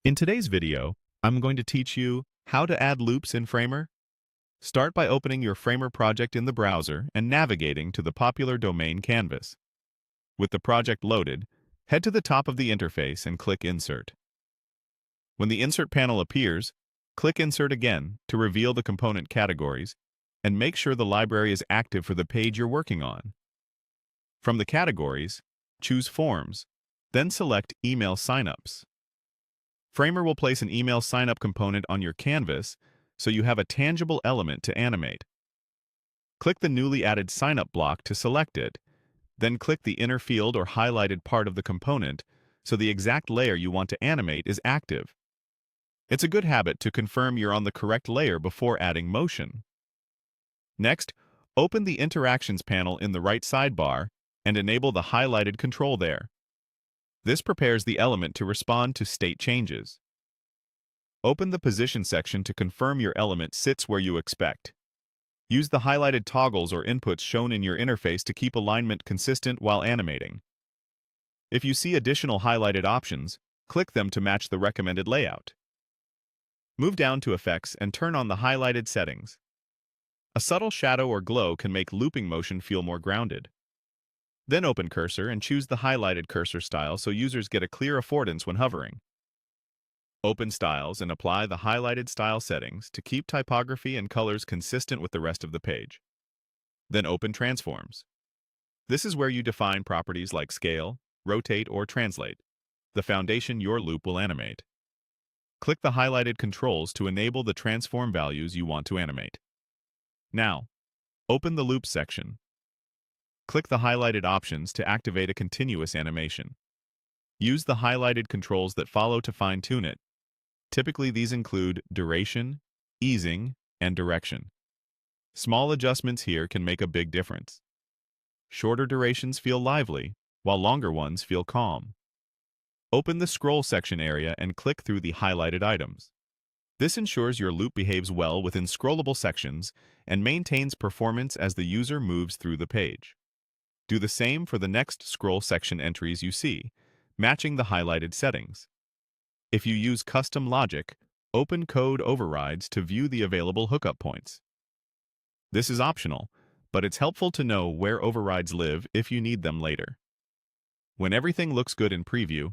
In today's video, I'm going to teach you how to add loops in Framer. Start by opening your Framer project in the browser and navigating to the popular domain canvas. With the project loaded, head to the top of the interface and click Insert. When the Insert panel appears, click Insert again to reveal the component categories and make sure the library is active for the page you're working on. From the categories, choose Forms, then select Email Signups. Framer will place an email sign-up component on your canvas so you have a tangible element to animate. Click the newly added sign-up block to select it, then click the inner field or highlighted part of the component so the exact layer you want to animate is active. It's a good habit to confirm you're on the correct layer before adding motion. Next, open the Interactions panel in the right sidebar and enable the highlighted control there. This prepares the element to respond to state changes. Open the Position section to confirm your element sits where you expect. Use the highlighted toggles or inputs shown in your interface to keep alignment consistent while animating. If you see additional highlighted options, click them to match the recommended layout. Move down to Effects and turn on the highlighted settings. A subtle shadow or glow can make looping motion feel more grounded. Then open Cursor and choose the highlighted cursor style so users get a clear affordance when hovering. Open Styles and apply the highlighted style settings to keep typography and colors consistent with the rest of the page. Then open Transforms. This is where you define properties like scale, rotate, or translate, the foundation your loop will animate. Click the highlighted controls to enable the transform values you want to animate. Now, open the Loop section. Click the highlighted options to activate a continuous animation. Use the highlighted controls that follow to fine-tune it. Typically, these include duration, easing, and direction. Small adjustments here can make a big difference. Shorter durations feel lively, while longer ones feel calm. Open the Scroll section area and click through the highlighted items. This ensures your loop behaves well within scrollable sections and maintains performance as the user moves through the page. Do the same for the next scroll section entries you see, matching the highlighted settings. If you use custom logic, open code overrides to view the available hookup points. This is optional, but it's helpful to know where overrides live if you need them later. When everything looks good in preview,